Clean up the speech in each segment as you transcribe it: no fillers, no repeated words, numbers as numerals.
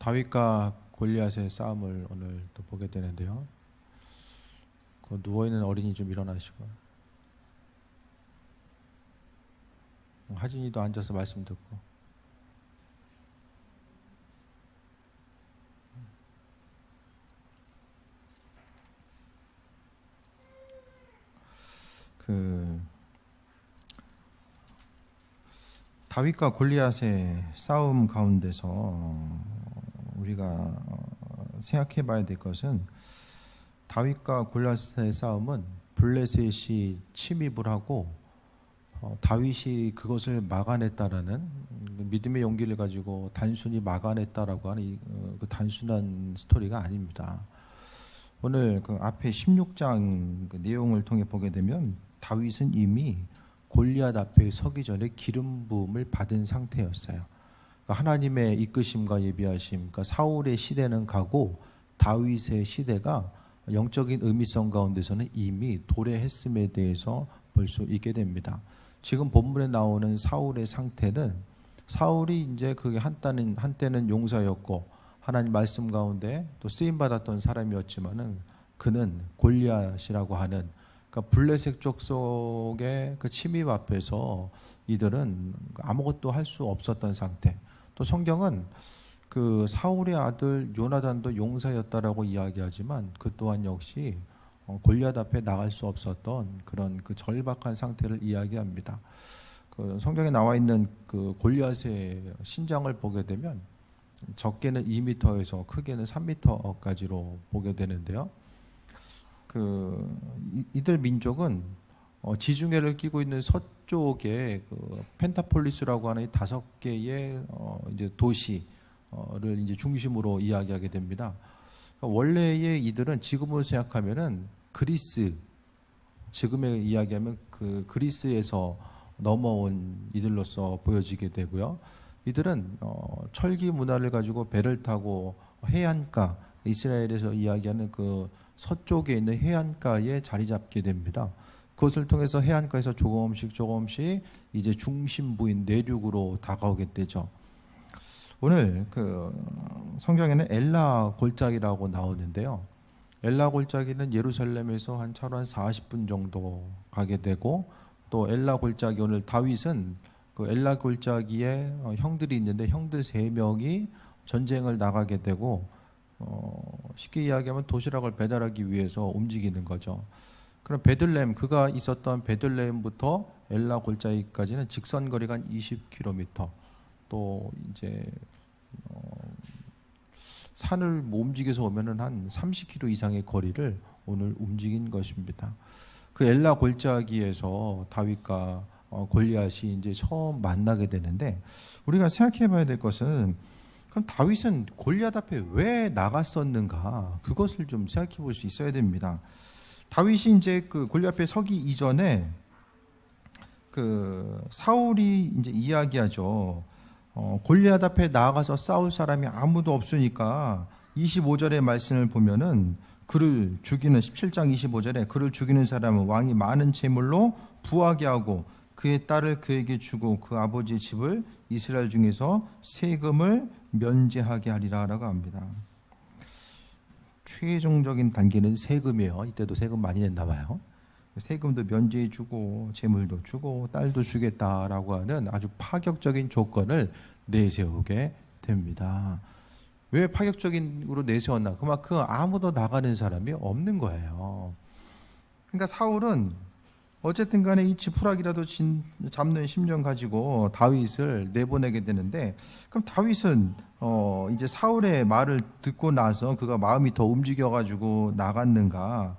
다윗과 골리앗의 싸움을 오늘 또 보게 되는데요. 그 누워있는 어린이 좀 일어나시고, 하진이도 앉아서 말씀 듣고. 다윗과 골리앗의 싸움 가운데서 우리가 생각해 봐야 될 것은, 다윗과 골리앗의 싸움은 블레셋이 침입을 하고 다윗이 그것을 막아냈다라는 믿음의 용기를 가지고 단순히 막아냈다라고 하는 그 단순한 스토리가 아닙니다. 오늘 그 앞에 16장 그 내용을 통해 보게 되면 다윗은 이미 골리앗 앞에 서기 전에 기름 부음을 받은 상태였어요. 그러니까 하나님의 이끄심과 예비하심, 그러니까 사울의 시대는 가고 다윗의 시대가 영적인 의미성 가운데서는 이미 도래했음에 대해서 볼 수 있게 됩니다. 지금 본문에 나오는 사울의 상태는, 사울이 이제 그게 한때는 용사였고 하나님 말씀 가운데 또 쓰임 받았던 사람이었지만은, 그는 골리앗이라고 하는, 그러니까 블레셋 족속의 그 침입 앞에서 이들은 아무것도 할 수 없었던 상태. 또 성경은 그 사울의 아들 요나단도 용사였다라고 이야기하지만 그 또한 역시 골리앗 앞에 나갈 수 없었던 그런 그 절박한 상태를 이야기합니다. 그 성경에 나와 있는 그 골리앗의 신장을 보게 되면 적게는 2m에서 크게는 3m까지로 보게 되는데요. 이들 민족은 지중해를 끼고 있는 서쪽에 그 펜타폴리스라고 하는 5개의 이제 도시를 이제 중심으로 이야기하게 됩니다. 그러니까 원래의 이들은 지금으로 생각하면은 그리스, 지금의 이야기하면 그 그리스에서 넘어온 이들로서 보여지게 되고요. 이들은 철기 문화를 가지고 배를 타고 해안가, 이스라엘에서 이야기하는 그 서쪽에 있는 해안가에 자리 잡게 됩니다. 그것을 통해서 해안가에서 조금씩 이제 중심부인 내륙으로 다가오게 되죠. 오늘 그 성경에는 엘라 골짜기라고 나오는데요. 엘라 골짜기는 예루살렘에서 한 차로 한 40분 정도 가게 되고, 또 엘라 골짜기, 오늘 다윗은 그 엘라 골짜기에 형들이 있는데 형들 3명이 전쟁을 나가게 되고, 쉽게 이야기하면 도시락을 배달하기 위해서 움직이는 거죠. 그럼 베들레헴, 그가 있었던 베들레헴부터 엘라 골짜기까지는 직선 거리가 한 20km, 또 이제 산을 움직여서 오면은 한 30km 이상의 거리를 오늘 움직인 것입니다. 그 엘라 골짜기에서 다윗과 골리앗이 이제 처음 만나게 되는데, 우리가 생각해 봐야 될 것은, 그럼 다윗은 골리앗 앞에 왜 나갔었는가? 그것을 좀 생각해 볼 수 있어야 됩니다. 다윗이 이제 그 골리앗 앞에 서기 이전에 그 사울이 이제 이야기하죠. 골리앗 앞에 나아가서 싸울 사람이 아무도 없으니까 25절의 말씀을 보면은, 그를 죽이는 17장 25절에 그를 죽이는 사람은 왕이 많은 재물로 부하게 하고 그의 딸을 그에게 주고 그 아버지의 집을 이스라엘 중에서 세금을 면제하게 하리라라고 합니다. 최종적인 단계는 세금이에요. 이때도 세금 많이 냈나 봐요. 세금도 면제해주고 재물도 주고 딸도 주겠다라고 하는 아주 파격적인 조건을 내세우게 됩니다. 왜 파격적인으로 내세웠나? 그만큼 아무도 나가는 사람이 없는 거예요. 그러니까 사울은 어쨌든 간에 이 지푸라기라도 잡는 심정 가지고 다윗을 내보내게 되는데, 그럼 다윗은 이제 사울의 말을 듣고 나서 그가 마음이 더 움직여가지고 나갔는가?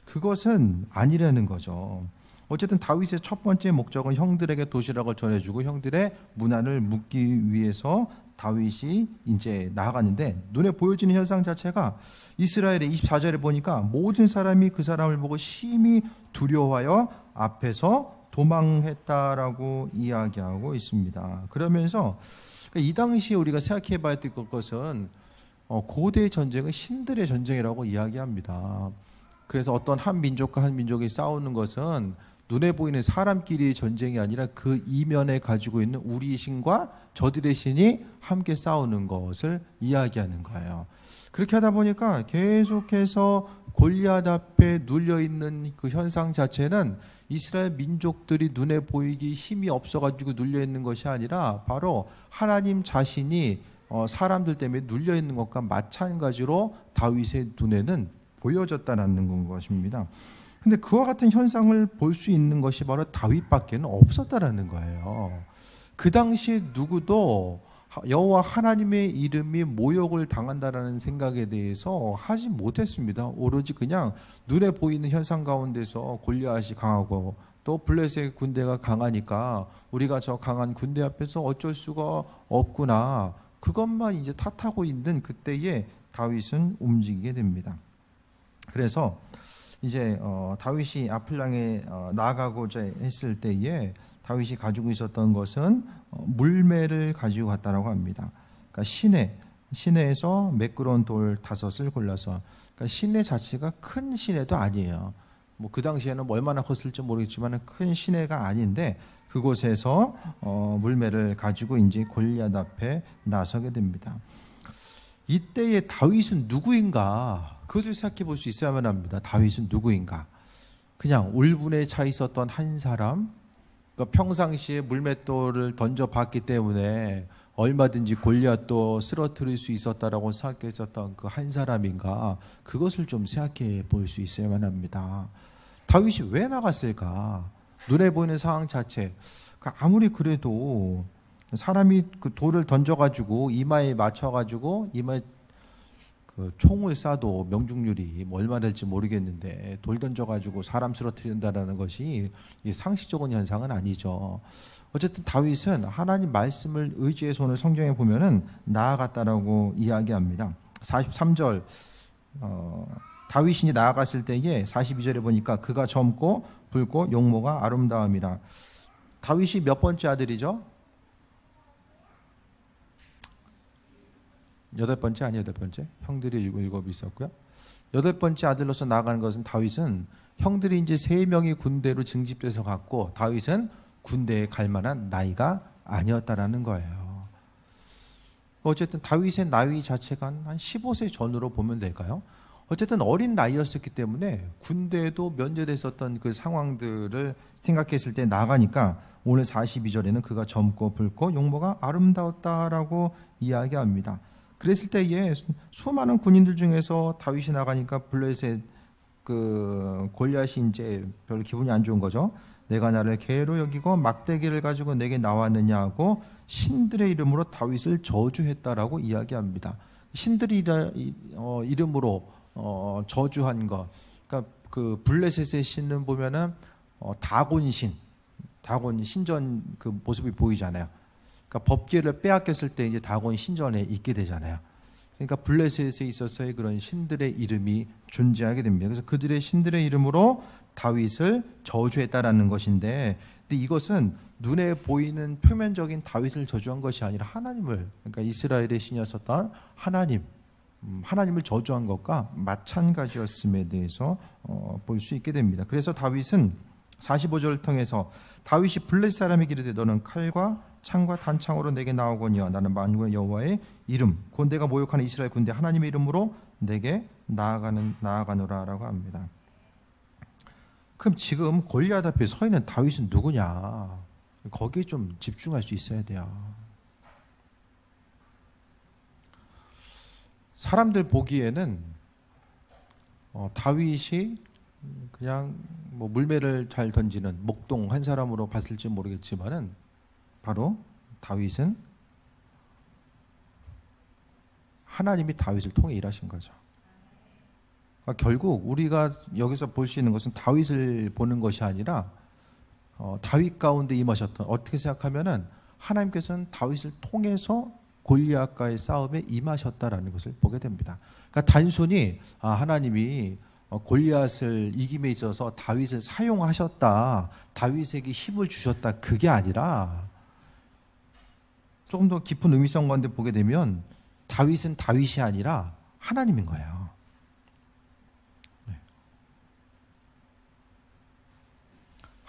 그것은 아니라는 거죠. 어쨌든 다윗의 첫 번째 목적은 형들에게 도시락을 전해주고 형들의 문안을 묻기 위해서 다윗이 이제 나아갔는데, 눈에 보여지는 현상 자체가 이스라엘의 24절에 보니까 모든 사람이 그 사람을 보고 심히 두려워하여 앞에서 도망했다라고 이야기하고 있습니다. 그러면서 이 당시에 우리가 생각해 봐야 될 것은, 고대 전쟁은 신들의 전쟁이라고 이야기합니다. 그래서 어떤 한 민족과 한 민족이 싸우는 것은 눈에 보이는 사람끼리의 전쟁이 아니라 그 이면에 가지고 있는 우리 신과 저들의 신이 함께 싸우는 것을 이야기하는 거예요. 그렇게 하다 보니까 계속해서 골리앗 앞에 눌려있는 그 현상 자체는 이스라엘 민족들이 눈에 보이기 힘이 없어가지고 눌려있는 것이 아니라 바로 하나님 자신이 사람들 때문에 눌려있는 것과 마찬가지로 다윗의 눈에는 보여졌다는 것입니다. 근데 그와 같은 현상을 볼 수 있는 것이 바로 다윗밖에는 없었다라는 거예요. 그 당시에 누구도 여호와 하나님의 이름이 모욕을 당한다라는 생각에 대해서 하지 못했습니다. 오로지 그냥 눈에 보이는 현상 가운데서 골리앗이 강하고 또 블레셋의 군대가 강하니까 우리가 저 강한 군대 앞에서 어쩔 수가 없구나. 그것만 이제 탓하고 있는 그때에 다윗은 움직이게 됩니다. 그래서 이제 다윗이 앞을 향해 나아가고자 했을 때에 다윗이 가지고 있었던 것은 물매를 가지고 갔다라고 합니다. 그러니까 시내에서 매끄러운 돌 5을 골라서, 그러니까 시내 자체가 큰 시내도 아니에요. 뭐 그 당시에는 얼마나 컸을지 모르겠지만 큰 시내가 아닌데 그곳에서 물매를 가지고 이제 골리앗 앞에 나서게 됩니다. 이때의 다윗은 누구인가? 그것을 생각해 볼 수 있어야만 합니다. 다윗은 누구인가? 그냥 울분에 차 있었던 한 사람, 그러니까 평상시에 물맷돌을 던져봤기 때문에 얼마든지 골리앗도 쓰러뜨릴 수 있었다라고 생각했었던 그 한 사람인가? 그것을 좀 생각해 볼 수 있어야만 합니다. 다윗이 왜 나갔을까? 눈에 보이는 상황 자체, 아무리 그래도 사람이 그 돌을 던져가지고 이마에 맞춰가지고 이마에 그 총을 쏴도 명중률이 뭐 얼마 될지 모르겠는데 돌 던져가지고 사람 쓰러뜨린다라는 것이 상식적인 현상은 아니죠. 어쨌든 다윗은 하나님 말씀을 의지해서 오늘 성경에 보면은 나아갔다라고 이야기합니다. 43절 다윗이 나아갔을 때에 42절에 보니까 그가 젊고 붉고 용모가 아름다움이라. 다윗이 몇 번째 아들이죠? 8번째 아니 8번째? 형들이 7 있었고요. 8번째 아들로서 나아가는 것은 다윗은 형들이 이제 3명이 군대로 징집돼서 갔고 다윗은 군대에 갈 만한 나이가 아니었다라는 거예요. 어쨌든 다윗의 나이 자체가 한 15세 전으로 보면 될까요? 어쨌든 어린 나이였었기 때문에 군대에도 면제됐었던 그 상황들을 생각했을 때 나가니까 오늘 42절에는 그가 젊고 붉고 용모가 아름다웠다라고 이야기합니다. 그랬을 때에 수많은 군인들 중에서 다윗이 나가니까 블레셋 그 골리앗이 이제 별로 기분이 안 좋은 거죠. 내가 나를 개로 여기고 막대기를 가지고 내게 나왔느냐 고 신들의 이름으로 다윗을 저주했다라고 이야기합니다. 신들의 이름으로 저주한 것. 그러니까 그 블레셋의 신은 보면은 다곤 신전 그 모습이 보이잖아요. 그러니까 법궤를 빼앗겼을 때 이제 다곤 신전에 있게 되잖아요. 그러니까 블레셋에 있어서의 그런 신들의 이름이 존재하게 됩니다. 그래서 그들의 신들의 이름으로 다윗을 저주했다라는 것인데, 근데 이것은 눈에 보이는 표면적인 다윗을 저주한 것이 아니라 하나님을, 그러니까 이스라엘의 신이었었던 하나님을 저주한 것과 마찬가지였음에 대해서 볼 수 있게 됩니다. 그래서 다윗은 45절을 통해서 다윗이 블레셋 사람에게 이르되 너는 칼과 창과 단창으로 내게 나오거니와 나는 만군의 여호와의 이름 곧 내가 모욕하는 이스라엘 군대 하나님의 이름으로 내게 나아가노라라고 합니다. 그럼 지금 골리앗 앞에 서 있는 다윗은 누구냐? 거기에 좀 집중할 수 있어야 돼요. 사람들 보기에는 다윗이 그냥 뭐 물매를 잘 던지는 목동 한 사람으로 봤을지 모르겠지만은 바로 다윗은 하나님이 다윗을 통해 일하신 거죠. 그러니까 결국 우리가 여기서 볼 수 있는 것은 다윗을 보는 것이 아니라 다윗 가운데 임하셨던, 어떻게 생각하면은 하나님께서는 다윗을 통해서 골리앗과의 싸움에 임하셨다라는 것을 보게 됩니다. 그러니까 단순히 하나님이 골리앗을 이김에 있어서 다윗을 사용하셨다, 다윗에게 힘을 주셨다, 그게 아니라 조금 더 깊은 의미성 가운데 보게 되면 다윗은 다윗이 아니라 하나님인 거예요.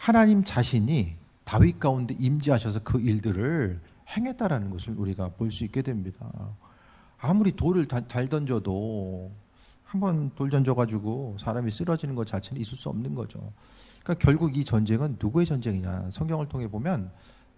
하나님 자신이 다윗 가운데 임재하셔서 그 일들을 행했다라는 것을 우리가 볼 수 있게 됩니다. 아무리 돌을 잘 던져도 한번 돌 던져가지고 사람이 쓰러지는 것 자체는 있을 수 없는 거죠. 그러니까 결국 이 전쟁은 누구의 전쟁이냐? 성경을 통해 보면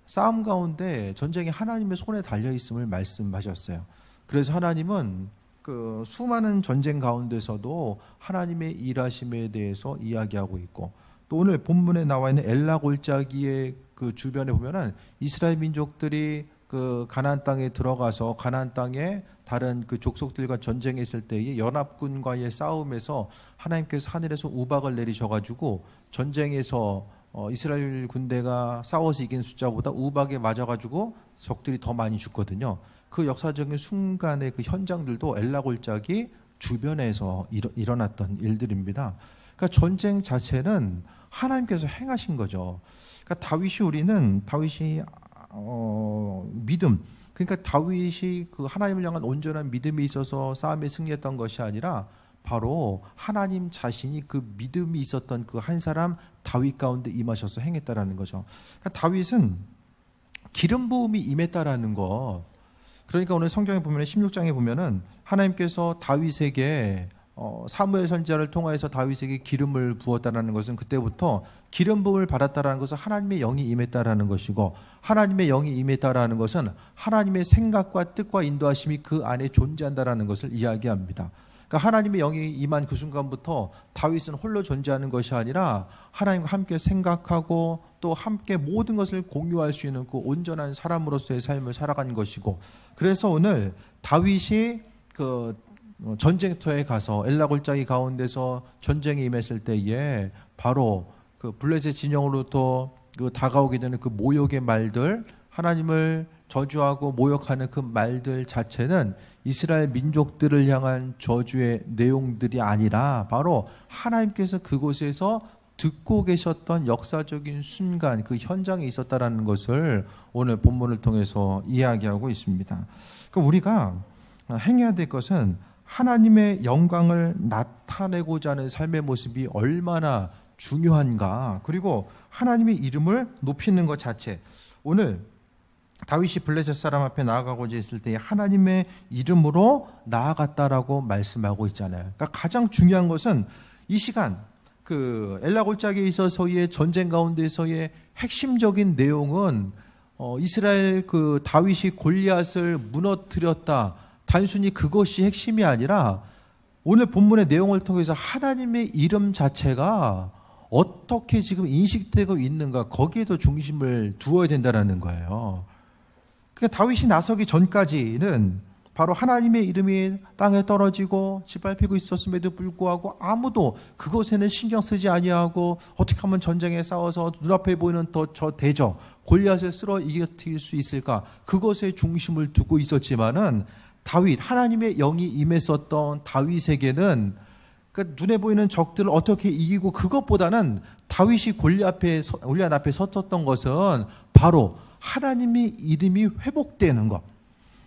싸움 가운데 전쟁이 하나님의 손에 달려 있음을 말씀하셨어요. 그래서 하나님은 그 수많은 전쟁 가운데서도 하나님의 일하심에 대해서 이야기하고 있고, 또 오늘 본문에 나와 있는 엘라 골짜기의 그 주변에 보면은 이스라엘 민족들이 그 가나안 땅에 들어가서 가나안 땅에 다른 그 족속들과 전쟁했을 때에 연합군과의 싸움에서 하나님께서 하늘에서 우박을 내리셔가지고 전쟁에서 이스라엘 군대가 싸워서 이긴 숫자보다 우박에 맞아가지고 적들이 더 많이 죽거든요. 그 역사적인 순간의 그 현장들도 엘라 골짜기 주변에서 일어났던 일들입니다. 그러니까 전쟁 자체는 하나님께서 행하신 거죠. 그러니까 다윗이 믿음, 그러니까 다윗이 그 하나님을 향한 온전한 믿음이 있어서 싸움에 승리했던 것이 아니라 바로 하나님 자신이 그 믿음이 있었던 그 한 사람 다윗 가운데 임하셔서 행했다라는 거죠. 그러니까 다윗은 기름 부음이 임했다라는 것. 그러니까 오늘 성경에 보면 16장에 보면은 하나님께서 다윗에게 사무엘 선지자를 통하여서 다윗에게 기름을 부었다라는 것은 그때부터 기름 부음을 받았다라는 것은 하나님의 영이 임했다라는 것이고, 하나님의 영이 임했다라는 것은 하나님의 생각과 뜻과 인도하심이 그 안에 존재한다라는 것을 이야기합니다. 그러니까 하나님의 영이 임한 그 순간부터 다윗은 홀로 존재하는 것이 아니라 하나님과 함께 생각하고 또 함께 모든 것을 공유할 수 있는 그 온전한 사람으로서의 삶을 살아간 것이고, 그래서 오늘 다윗이 그 전쟁터에 가서 엘라 골짜기 가운데서 전쟁에 임했을 때에 바로 그 블레셋 진영으로부터 그 다가오게 되는 그 모욕의 말들, 하나님을 저주하고 모욕하는 그 말들 자체는 이스라엘 민족들을 향한 저주의 내용들이 아니라 바로 하나님께서 그곳에서 듣고 계셨던 역사적인 순간, 그 현장에 있었다라는 것을 오늘 본문을 통해서 이야기하고 있습니다. 그러니까 우리가 행해야 될 것은 하나님의 영광을 나타내고자 하는 삶의 모습이 얼마나 중요한가, 그리고 하나님의 이름을 높이는 것 자체. 오늘 다윗이 블레셋 사람 앞에 나아가고자 했을 때 하나님의 이름으로 나아갔다라고 말씀하고 있잖아요. 그러니까 가장 중요한 것은 이 시간 그 엘라 골짜기에 있어서의 전쟁 가운데서의 핵심적인 내용은 이스라엘 그 다윗이 골리앗을 무너뜨렸다, 단순히 그것이 핵심이 아니라 오늘 본문의 내용을 통해서 하나님의 이름 자체가 어떻게 지금 인식되고 있는가, 거기에도 중심을 두어야 된다는 거예요. 그러니까 다윗이 나서기 전까지는 바로 하나님의 이름이 땅에 떨어지고 짓밟히고 있었음에도 불구하고 아무도 그것에는 신경 쓰지 아니하고 어떻게 하면 전쟁에 싸워서 눈앞에 보이는 저 대적 골리앗을 쓸어 이길 수 있을까, 그것에 중심을 두고 있었지만은 다윗, 하나님의 영이 임했었던 다윗에게는 그러니까 눈에 보이는 적들을 어떻게 이기고, 그것보다는 다윗이 골리앗 앞에 섰었던 것은 바로 하나님의 이름이 회복되는 것,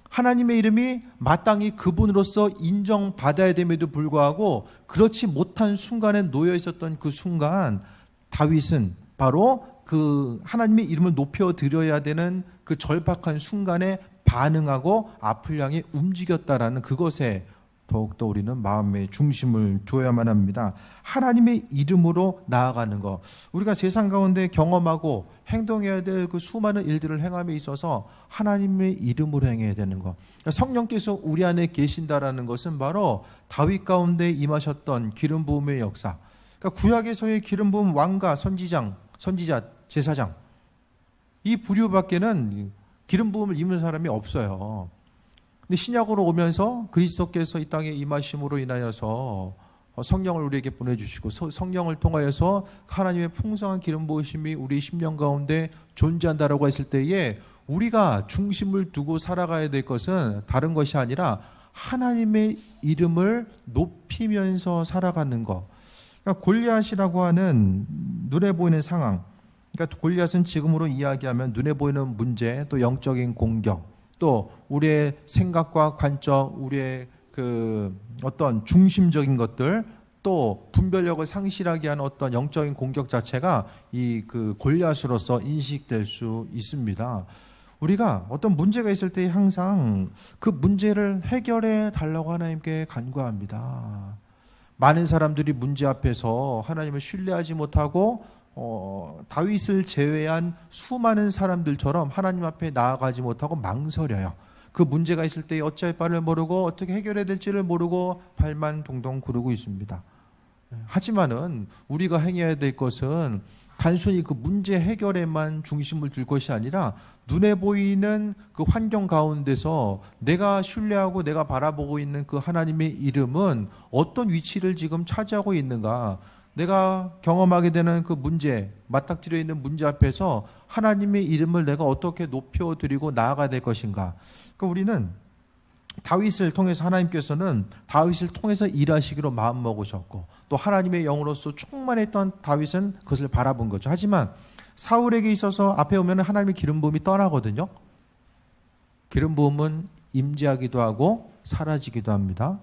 하나님의 이름이 마땅히 그분으로서 인정받아야 됨에도 불구하고 그렇지 못한 순간에 놓여 있었던 그 순간, 다윗은 바로 그 하나님의 이름을 높여드려야 되는 그 절박한 순간에 반응하고 앞을 향해 움직였다라는 그것에 더욱더 우리는 마음의 중심을 두어야만 합니다. 하나님의 이름으로 나아가는 것, 우리가 세상 가운데 경험하고 행동해야 될 그 수많은 일들을 행함에 있어서 하나님의 이름으로 행해야 되는 것, 성령께서 우리 안에 계신다라는 것은 바로 다윗 가운데 임하셨던 기름 부음의 역사. 그러니까 구약에서의 기름 부음 왕과 선지자, 제사장, 이 부류밖에는 기름 부음을 입는 사람이 없어요. 근데 신약으로 오면서 그리스도께서 이 땅에 임하심으로 인하여서 성령을 우리에게 보내주시고 성령을 통하여서 하나님의 풍성한 기름 부으심이 우리 심령 가운데 존재한다라고 했을 때에 우리가 중심을 두고 살아가야 될 것은 다른 것이 아니라 하나님의 이름을 높이면서 살아가는 것. 그러니까 골리앗이라고 하는 눈에 보이는 상황, 그러니까 골리앗은 지금으로 이야기하면 눈에 보이는 문제, 또 영적인 공격, 또 우리의 생각과 관점, 우리의 그 어떤 중심적인 것들, 또 분별력을 상실하게 하는 어떤 영적인 공격 자체가 이 그 골리앗으로서 인식될 수 있습니다. 우리가 어떤 문제가 있을 때 항상 그 문제를 해결해 달라고 하나님께 간구합니다. 많은 사람들이 문제 앞에서 하나님을 신뢰하지 못하고 다윗을 제외한 수많은 사람들처럼 하나님 앞에 나아가지 못하고 망설여요. 그 문제가 있을 때 어찌할 바를 모르고 어떻게 해결해야 될지를 모르고 발만 동동 구르고 있습니다. 하지만은 우리가 행해야 될 것은 단순히 그 문제 해결에만 중심을 둘 것이 아니라 눈에 보이는 그 환경 가운데서 내가 신뢰하고 내가 바라보고 있는 그 하나님의 이름은 어떤 위치를 지금 차지하고 있는가, 내가 경험하게 되는 그 문제, 맞닥뜨려 있는 문제 앞에서 하나님의 이름을 내가 어떻게 높여드리고 나아가야 될 것인가. 그러니까 우리는 다윗을 통해서 하나님께서는 다윗을 통해서 일하시기로 마음먹으셨고 또 하나님의 영으로서 충만했던 다윗은 그것을 바라본 거죠. 하지만 사울에게 있어서 앞에 오면 하나님의 기름 부음이 떠나거든요. 기름 부음은 임재하기도 하고 사라지기도 합니다.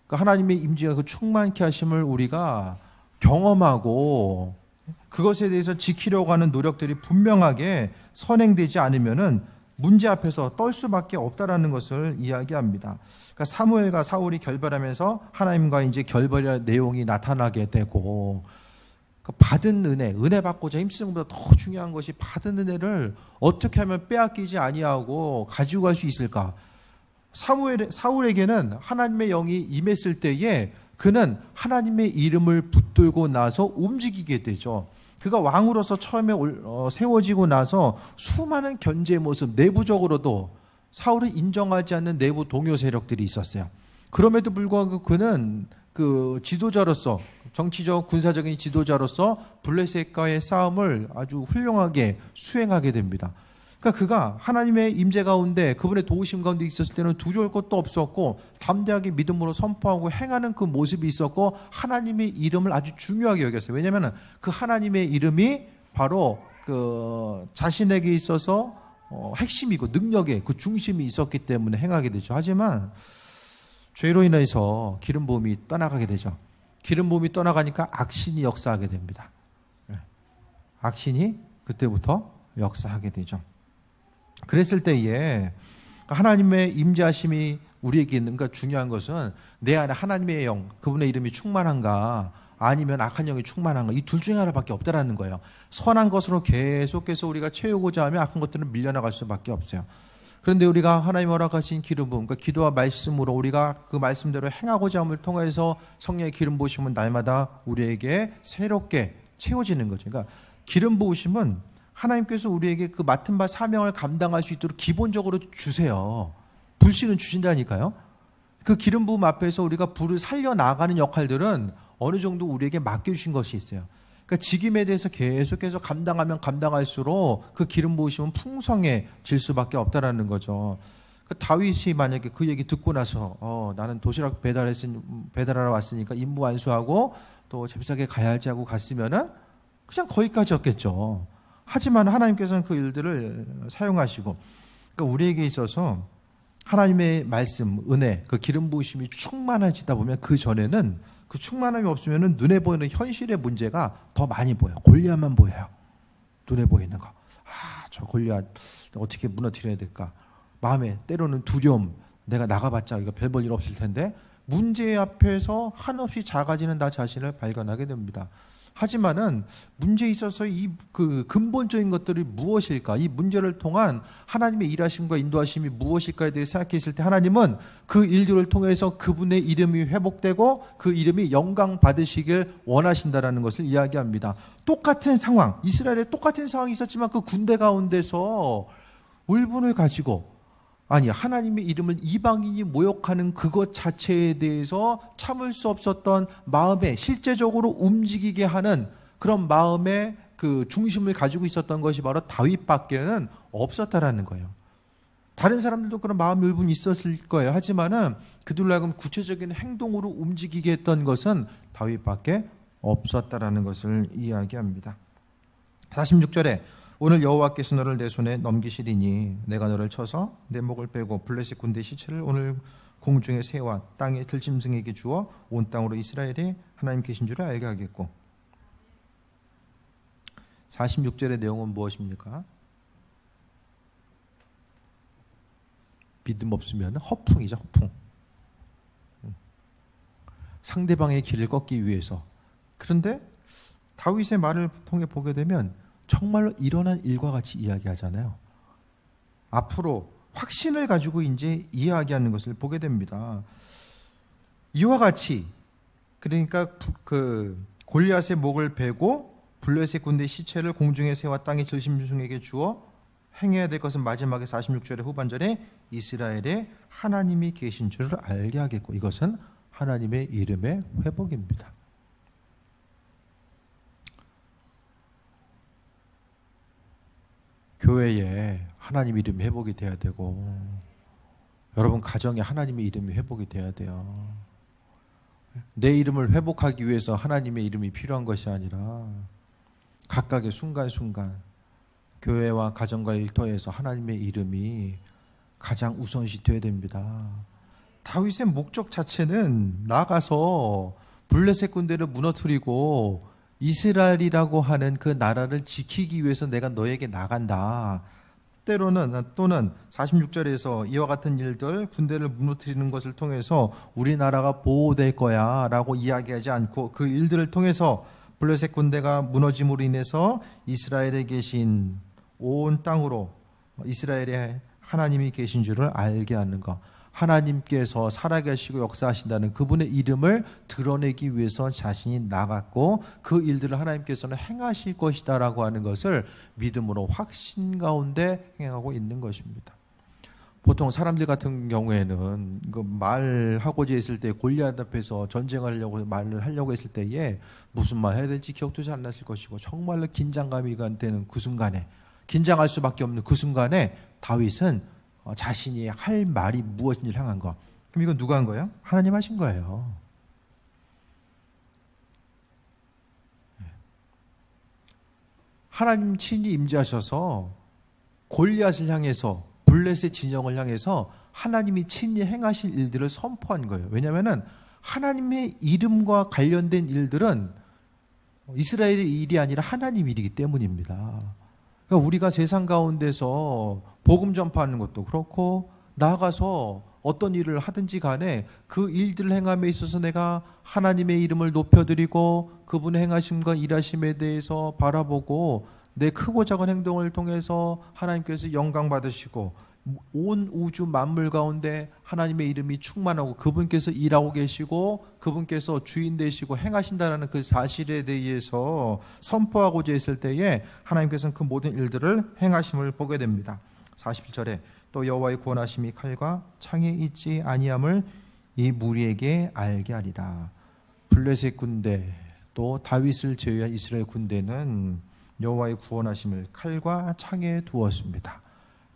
그러니까 하나님의 임재가 그 충만케 하심을 우리가 경험하고 그것에 대해서 지키려고 하는 노력들이 분명하게 선행되지 않으면은 문제 앞에서 떨 수밖에 없다라는 것을 이야기합니다. 그러니까 사무엘과 사울이 결별하면서 하나님과 이제 결별의 내용이 나타나게 되고, 받은 은혜 받고자 힘쓰는 것보다 더 중요한 것이 받은 은혜를 어떻게 하면 빼앗기지 아니하고 가지고 갈 수 있을까? 사울에게는 하나님의 영이 임했을 때에 그는 하나님의 이름을 붙들고 나서 움직이게 되죠. 그가 왕으로서 처음에 세워지고 나서 수많은 견제의 모습, 내부적으로도 사울을 인정하지 않는 내부 동요 세력들이 있었어요. 그럼에도 불구하고 그는 그 지도자로서, 정치적 군사적인 지도자로서 블레셋과의 싸움을 아주 훌륭하게 수행하게 됩니다. 그러니까 그가 하나님의 임재 가운데 그분의 도우심 가운데 있었을 때는 두려울 것도 없었고 담대하게 믿음으로 선포하고 행하는 그 모습이 있었고 하나님의 이름을 아주 중요하게 여겼어요. 왜냐하면 그 하나님의 이름이 바로 그 자신에게 있어서 핵심이고 능력의 그 중심이 있었기 때문에 행하게 되죠. 하지만 죄로 인해서 기름 부음이 떠나가게 되죠. 기름 부음이 떠나가니까 악신이 역사하게 됩니다. 악신이 그때부터 역사하게 되죠. 그랬을 때에 하나님의 임재하심이 우리에게 있는가 중요한 것은 내 안에 하나님의 영, 그분의 이름이 충만한가 아니면 악한 영이 충만한가, 이 둘 중에 하나밖에 없다라는 거예요. 선한 것으로 계속해서 우리가 채우고자 하면 악한 것들은 밀려나갈 수밖에 없어요. 그런데 우리가 하나님 허락하신 기름 부음, 그러니까 기도와 말씀으로 우리가 그 말씀대로 행하고자 함을 통해서 성령의 기름 부으심은 날마다 우리에게 새롭게 채워지는 거죠. 그러니까 기름 부으심은 하나님께서 우리에게 그 맡은 바 사명을 감당할 수 있도록 기본적으로 주세요. 불씨는 주신다니까요. 그 기름 부음 앞에서 우리가 불을 살려나가는 역할들은 어느 정도 우리에게 맡겨주신 것이 있어요. 그러니까 직임에 대해서 계속해서 감당하면 감당할수록 그 기름 부으심은 풍성해질 수밖에 없다라는 거죠. 다윗이 만약에 그 얘기 듣고 나서 나는 도시락 배달하러 왔으니까 임무 완수하고 또 잽싸게 가야지 하고 갔으면은 그냥 거기까지였겠죠. 하지만 하나님께서는 그 일들을 사용하시고, 그러니까 우리에게 있어서 하나님의 말씀, 은혜, 그 기름 부으심이 충만해지다 보면 그 전에는 그 충만함이 없으면 눈에 보이는 현실의 문제가 더 많이 보여요. 골리앗만 보여요. 눈에 보이는 거. 저 골리앗 어떻게 무너뜨려야 될까? 마음에 때로는 두려움, 내가 나가봤자 이거 별 볼 일 없을 텐데 문제 앞에서 한없이 작아지는 나 자신을 발견하게 됩니다. 하지만은 문제에 있어서 이 그 근본적인 것들이 무엇일까? 이 문제를 통한 하나님의 일하심과 인도하심이 무엇일까에 대해 생각했을 때 하나님은 그 일들을 통해서 그분의 이름이 회복되고 그 이름이 영광 받으시길 원하신다라는 것을 이야기합니다. 똑같은 상황, 이스라엘에 똑같은 상황이 있었지만 그 군대 가운데서 울분을 가지고 하나님의 이름을 이방인이 모욕하는 그것 자체에 대해서 참을 수 없었던 마음에 실제적으로 움직이게 하는 그런 마음의 그 중심을 가지고 있었던 것이 바로 다윗밖에는 없었다라는 거예요. 다른 사람들도 그런 마음의 울분이 있었을 거예요. 하지만은 그들로 하여금 구체적인 행동으로 움직이게 했던 것은 다윗밖에 없었다라는 것을 이야기합니다. 46절에 오늘 여호와께서 너를 내 손에 넘기시리니 내가 너를 쳐서 내 목을 빼고 블레셋 군대 시체를 오늘 공중의 새와 땅의 들짐승에게 주어 온 땅으로 이스라엘에 하나님 계신 줄을 알게 하겠고. 46절의 내용은 무엇입니까? 믿음 없으면 허풍이죠, 허풍. 상대방의 길을 꺾기 위해서. 그런데 다윗의 말을 통해 보게 되면 정말로 일어난 일과 같이 이야기하잖아요. 앞으로 확신을 가지고 이제 이야기하는 것을 보게 됩니다. 이와 같이, 그러니까 그 골리앗의 목을 베고 블레셋 군대의 시체를 공중의 새와 땅의 들짐승에게 주어 행해야 될 것은 마지막에 46절의 후반절에 이스라엘에 하나님이 계신 줄을 알게 하겠고, 이것은 하나님의 이름의 회복입니다. 교회에 하나님 이름이 회복이 돼야 되고, 여러분 가정에 하나님의 이름이 회복이 돼야 돼요. 내 이름을 회복하기 위해서 하나님의 이름이 필요한 것이 아니라 각각의 순간순간 교회와 가정과 일터에서 하나님의 이름이 가장 우선시 되어야 됩니다. 다윗의 목적 자체는 나가서 블레셋 군대를 무너뜨리고 이스라엘이라고 하는 그 나라를 지키기 위해서 내가 너에게 나간다. 때로는 또는 46절에서 이와 같은 일들, 군대를 무너뜨리는 것을 통해서 우리나라가 보호될 거야 라고 이야기하지 않고 그 일들을 통해서 블레셋 군대가 무너짐으로 인해서 이스라엘에 계신 온 땅으로 이스라엘에 하나님이 계신 줄을 알게 하는 것, 하나님께서 살아계시고 역사하신다는 그분의 이름을 드러내기 위해서 자신이 나갔고 그 일들을 하나님께서는 행하실 것이다 라고 하는 것을 믿음으로 확신 가운데 행하고 있는 것입니다. 보통 사람들 같은 경우에는 말하고자 했을 때 골리앗 앞에서 전쟁을 하려고 말을 하려고 했을 때에 무슨 말 해야 될지 기억도 잘 안 났을 것이고 정말로 긴장감이 되는 그 순간에, 긴장할 수밖에 없는 그 순간에 다윗은 자신이 할 말이 무엇인지를 향한 것. 그럼 이건 누가 한 거예요? 하나님 하신 거예요. 하나님 친히 임재하셔서 골리앗을 향해서, 블레셋 진영을 향해서 하나님이 친히 행하실 일들을 선포한 거예요. 왜냐하면 하나님의 이름과 관련된 일들은 이스라엘의 일이 아니라 하나님 일이기 때문입니다. 그러니까 우리가 세상 가운데서 복음 전파하는 것도 그렇고 나아가서 어떤 일을 하든지 간에 그 일들을 행함에 있어서 내가 하나님의 이름을 높여드리고 그분의 행하심과 일하심에 대해서 바라보고 내 크고 작은 행동을 통해서 하나님께서 영광 받으시고 온 우주 만물 가운데 하나님의 이름이 충만하고 그분께서 일하고 계시고 그분께서 주인 되시고 행하신다는 그 사실에 대해서 선포하고자 했을 때에 하나님께서는 그 모든 일들을 행하심을 보게 됩니다. 41절에 또 여호와의 구원하심이 칼과 창에 있지 아니함을 이 무리에게 알게 하리라. 블레셋 군대 또 다윗을 제외한 이스라엘 군대는 여호와의 구원하심을 칼과 창에 두었습니다.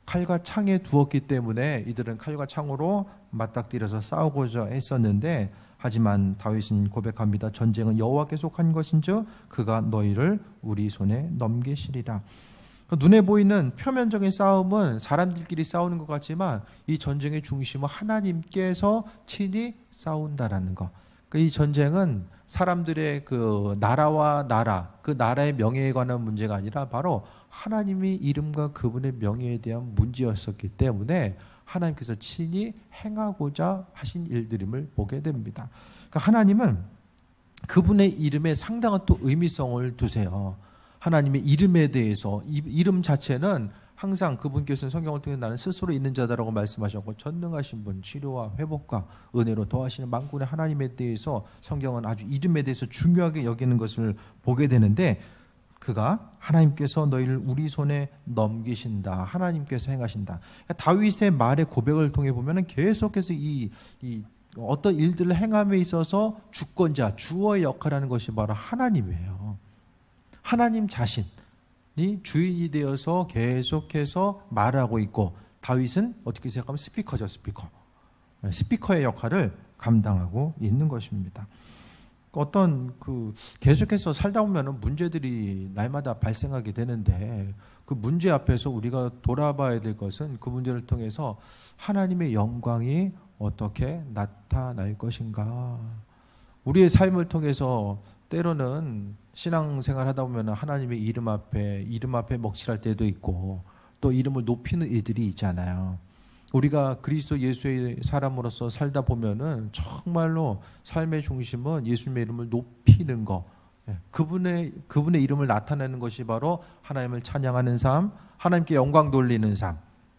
칼과 창에 두었기 때문에 이들은 칼과 창으로 맞닥뜨려서 싸우고자 했었는데, 하지만 다윗은 고백합니다. 전쟁은 여호와께 속한 것인즉 그가 너희를 우리 손에 넘기시리라. 눈에 보이는 표면적인 싸움은 사람들끼리 싸우는 것 같지만 이 전쟁의 중심은 하나님께서 친히 싸운다라는 것. 이 전쟁은 사람들의 그 나라와 나라, 그 나라의 명예에 관한 문제가 아니라 바로 하나님의 이름과 그분의 명예에 대한 문제였었기 때문에 하나님께서 친히 행하고자 하신 일들임을 보게 됩니다. 그러니까 하나님은 그분의 이름에 상당한 또 의미성을 두세요. 하나님의 이름에 대해서, 이름 자체는 항상 그분께서는 성경을 통해 나는 스스로 있는 자다라고 말씀하셨고 전능하신 분, 치료와 회복과 은혜로 더하시는 만군의 하나님에 대해서 성경은 아주 이름에 대해서 중요하게 여기는 것을 보게 되는데, 그가 하나님께서 너희를 우리 손에 넘기신다, 하나님께서 행하신다. 다윗의 말의 고백을 통해 보면 계속해서 이 어떤 일들을 행함에 있어서 주권자, 주어의 역할을 하는 것이 바로 하나님이에요. 하나님 자신이 주인이 되어서 계속해서 말하고 있고, 다윗은 어떻게 생각하면 스피커죠, 스피커. 스피커의 역할을 감당하고 있는 것입니다. 어떤 계속해서 살다 보면 문제들이 날마다 발생하게 되는데, 그 문제 앞에서 우리가 돌아봐야 될 것은 그 문제를 통해서 하나님의 영광이 어떻게 나타날 것인가? 우리의 삶을 통해서 때로는 신앙생활 하다 보면 하나님의 이름 앞에 먹칠할 때도 있고 또 이름을 높이는 일들이 있잖아요. 우리가 그리스도 예수의 사람으로서 살다 보면은 정말로 삶의 중심은 예수님의 이름을 높이는 거, 그분의 이름을 나타내는 것이 바로 하나님을 찬양하는 삶, 하나님께 영광 돌리는 삶,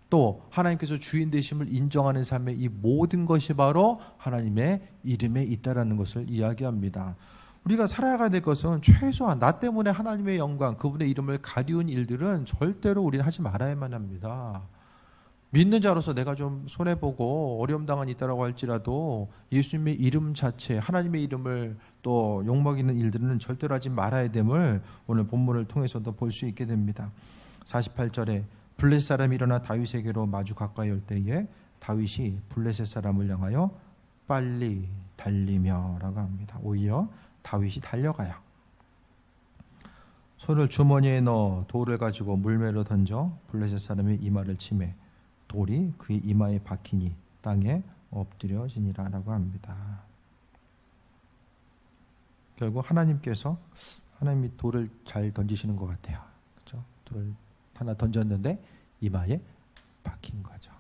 또 하나님께서 주인 되심을 인정하는 삶의 이 모든 것이 바로 하나님의 이름에 있다라는 것을 이야기합니다. 우리가 살아가야 될 것은 최소한 나 때문에 하나님의 영광, 그분의 이름을 가리운 일들은 절대로 우리는 하지 말아야만 합니다. 믿는 자로서 내가 좀 손해보고 어려움 당한 있다라고 할지라도 예수님의 이름 자체, 하나님의 이름을 또 욕먹이는 일들은 절대로 하지 말아야 됨을 오늘 본문을 통해서도 볼 수 있게 됩니다. 48절에 블레셋 사람이 일어나 다윗에게로 마주 가까이 올 때에 다윗이 블레셋 사람을 향하여 빨리 달리며 라고 합니다. 오히려 다윗이 달려가요. 손을 주머니에 넣어 돌을 가지고 물매로 던져 블레셋 사람의 이마를 치매 돌이 그의 이마에 박히니 땅에 엎드려지니라 라고 합니다. 결국 하나님이 돌을 잘 던지시는 것 같아요. 그렇죠? 돌을 하나 던졌는데 이마에 박힌 거죠.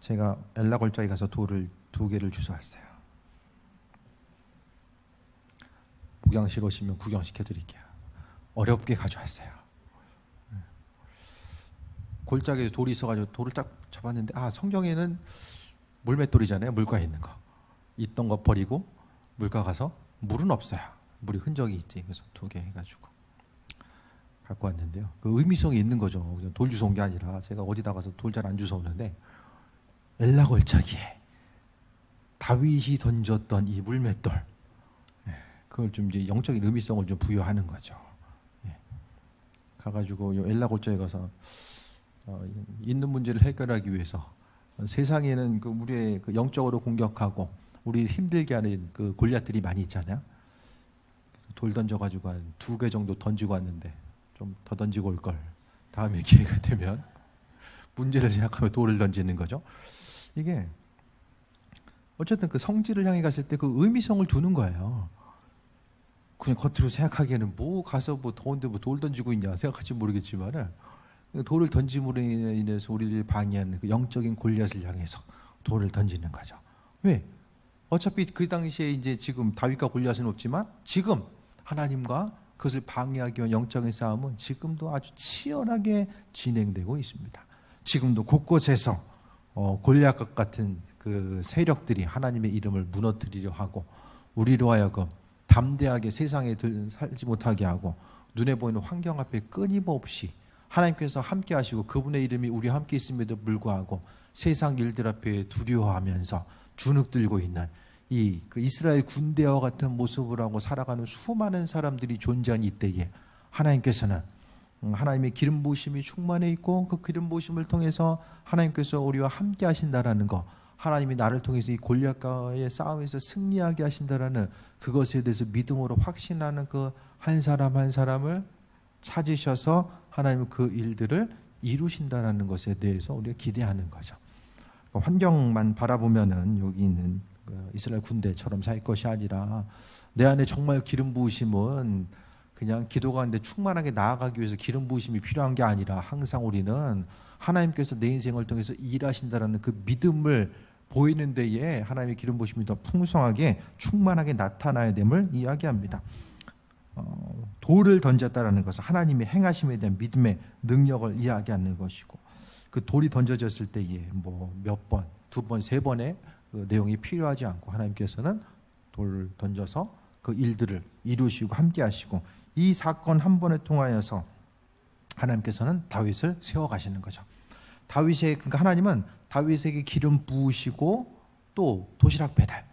제가 엘라 골짜기 가서 돌을 2개를 주워왔어요. 목양실 오시면 구경시켜 드릴게요. 어렵게 가져왔어요. 골짜기에 돌이 있어가지고 돌을 딱 잡았는데 성경에는 물맷돌이잖아요. 물가에 있는 거. 있던 거 버리고 물가 가서 물은 없어요. 물이 흔적이 있지. 그래서 2개 해가지고 갖고 왔는데요. 그 의미성이 있는 거죠. 그냥 돌 주워 온 게 아니라 제가 어디 나가서 돌 잘 안 주워 오는데 엘라 골짜기에 다윗이 던졌던 이 물맷돌, 그걸 좀 이제 영적인 의미성을 좀 부여하는 거죠. 가가지고 엘라 골짜기에 가서 있는 문제를 해결하기 위해서 세상에는 그 우리의 그 영적으로 공격하고 우리 힘들게 하는 그 골리앗들이 많이 있잖아요. 그래서 돌 던져가지고 한 2개 정도 던지고 왔는데 좀 더 던지고 올 걸. 다음에 기회가 되면 문제를 생각하며 돌을 던지는 거죠. 이게 어쨌든 그 성질을 향해 갔을 때 그 의미성을 두는 거예요. 그냥 겉으로 생각하기에는 가서 더운데 돌 던지고 있냐 생각할지 모르겠지만은 돌을 던짐으로 인해서 우리를 방해하는 그 영적인 골리앗을 향해서 돌을 던지는 거죠. 왜? 어차피 그 당시에 이제 지금 다윗과 골리앗은 없지만 지금 하나님과 그것을 방해하기 위한 영적인 싸움은 지금도 아주 치열하게 진행되고 있습니다. 지금도 곳곳에서 골리앗과 같은 그 세력들이 하나님의 이름을 무너뜨리려 하고 우리로 하여금 담대하게 세상에 살지 못하게 하고 눈에 보이는 환경 앞에 끊임없이 하나님께서 함께 하시고 그분의 이름이 우리와 함께 있음에도 불구하고 세상 일들 앞에 두려워하면서 주눅들고 있는 그 이스라엘 군대와 같은 모습을 하고 살아가는 수많은 사람들이 존재한 이때에 하나님께서는 하나님의 기름 부으심이 충만해 있고 그 기름 부으심을 통해서 하나님께서 우리와 함께 하신다라는 거, 하나님이 나를 통해서 이 골리앗과의 싸움에서 승리하게 하신다라는 그것에 대해서 믿음으로 확신하는 그 한 사람 한 사람을 찾으셔서 하나님은 그 일들을 이루신다라는 것에 대해서 우리가 기대하는 거죠. 환경만 바라보면은 여기 있는 이스라엘 군대처럼 살 것이 아니라 내 안에 정말 기름 부으심은 그냥 기도가 하는데 충만하게 나아가기 위해서 기름 부으심이 필요한 게 아니라 항상 우리는 하나님께서 내 인생을 통해서 일하신다라는 그 믿음을 보이는 데에 하나님의 기름 부으심이 더 풍성하게 충만하게 나타나야 됨을 이야기합니다. 돌을 던졌다라는 것은 하나님의 행하심에 대한 믿음의 능력을 이야기하는 것이고 그 돌이 던져졌을 때에 몇 번, 2번, 3번의 그 내용이 필요하지 않고 하나님께서는 돌을 던져서 그 일들을 이루시고 함께 하시고 이 사건 한 번에 통하여서 하나님께서는 다윗을 세워가시는 거죠. 그러니까 하나님은 다윗에게 기름 부으시고 또 도시락 배달.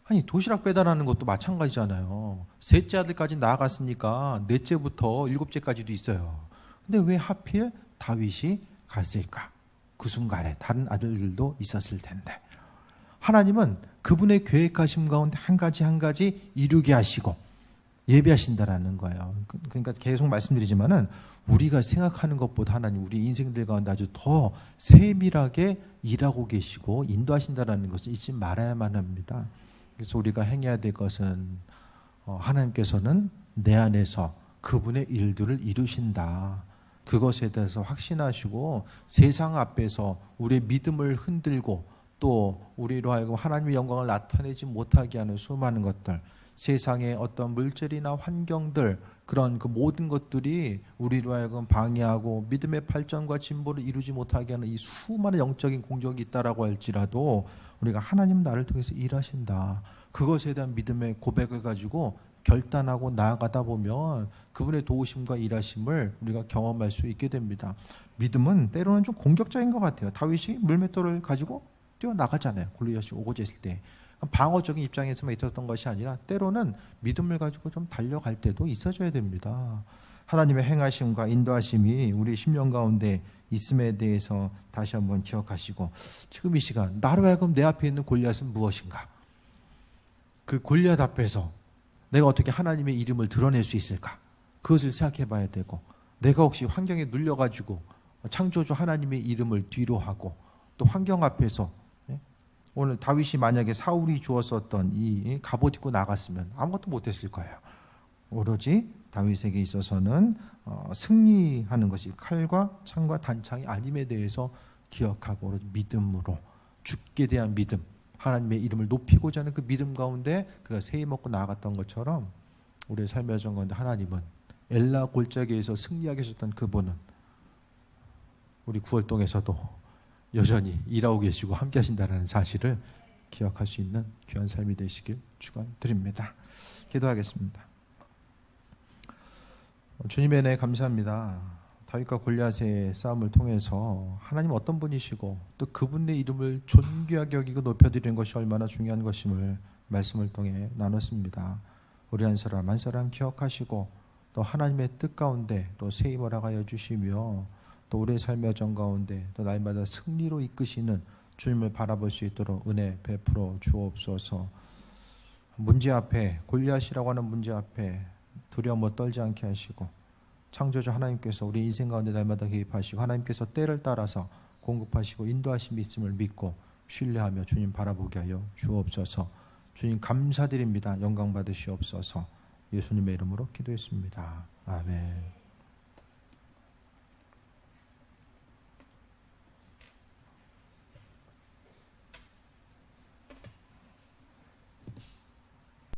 아니 도시락 배달하는 것도 마찬가지잖아요. 셋째 아들까지 나아갔으니까 넷째부터 7째까지도 있어요. 근데 왜 하필 다윗이 갔을까? 그 순간에 다른 아들들도 있었을 텐데 하나님은 그분의 계획하심 가운데 한 가지 한 가지 이루게 하시고 예배하신다라는 거예요. 그러니까 계속 말씀드리지만은 우리가 생각하는 것보다 하나님 우리 인생들 가운데 아주 더 세밀하게 일하고 계시고 인도하신다라는 것을 잊지 말아야만 합니다. 그래서 우리가 행해야 될 것은 하나님께서는 내 안에서 그분의 일들을 이루신다. 그것에 대해서 확신하시고 세상 앞에서 우리의 믿음을 흔들고 또 우리로 하여금 하나님의 영광을 나타내지 못하게 하는 수많은 것들, 세상의 어떤 물질이나 환경들, 그런 그 모든 것들이 우리로 하여금 방해하고 믿음의 발전과 진보를 이루지 못하게 하는 이 수많은 영적인 공격이 있다라고 할지라도 우리가 하나님 나를 통해서 일하신다. 그것에 대한 믿음의 고백을 가지고 결단하고 나아가다 보면 그분의 도우심과 일하심을 우리가 경험할 수 있게 됩니다. 믿음은 때로는 좀 공격적인 것 같아요. 다윗이 물맷돌을 가지고 뛰어나가잖아요. 골리앗이 오고자 했을 때. 방어적인 입장에서만 있었던 것이 아니라 때로는 믿음을 가지고 좀 달려갈 때도 있어줘야 됩니다. 하나님의 행하심과 인도하심이 우리 심령 가운데 있음에 대해서 다시 한번 기억하시고, 지금 이 시간 나로 하여금 내 앞에 있는 골리앗은 무엇인가? 그 골리앗 앞에서 내가 어떻게 하나님의 이름을 드러낼 수 있을까? 그것을 생각해 봐야 되고, 내가 혹시 환경에 눌려가지고 창조주 하나님의 이름을 뒤로 하고 또 환경 앞에서, 오늘 다윗이 만약에 사울이 주었었던 이 갑옷 입고 나갔으면 아무것도 못했을 거예요. 오로지 다윗에게 있어서는 승리하는 것이 칼과 창과 단창이 아님에 대해서 기억하고 오로지 믿음으로, 죽게 대한 믿음, 하나님의 이름을 높이고자 하는 그 믿음 가운데 그가 세이 먹고 나아갔던 것처럼 우리의 삶의 여정 가운데 하나님은 엘라 골짜기에서 승리하게 하셨던 그분은 우리 구월동에서도 여전히 일하고 계시고 함께 하신다는 사실을 기억할 수 있는 귀한 삶이 되시길 축원드립니다. 기도하겠습니다. 주님의 은혜 감사합니다. 다윗과 골리앗의 싸움을 통해서 하나님 어떤 분이시고 또 그분의 이름을 존귀하게 여기고 높여드리는 것이 얼마나 중요한 것임을 말씀을 통해 나눴습니다. 우리 한 사람 한 사람 기억하시고 또 하나님의 뜻 가운데 또 새 힘을 허가하여 주시며 또 우리의 삶의 여정 가운데 또 날마다 승리로 이끄시는 주님을 바라볼 수 있도록 은혜 베풀어 주옵소서. 문제 앞에, 골리앗이라고 하는 문제 앞에 두려움을 떨지 않게 하시고, 창조주 하나님께서 우리 인생 가운데 날마다 개입하시고 하나님께서 때를 따라서 공급하시고 인도하심이 있음을 믿고 신뢰하며 주님 바라보게 하여 주옵소서. 주님 감사드립니다. 영광 받으시옵소서. 예수님의 이름으로 기도했습니다. 아멘.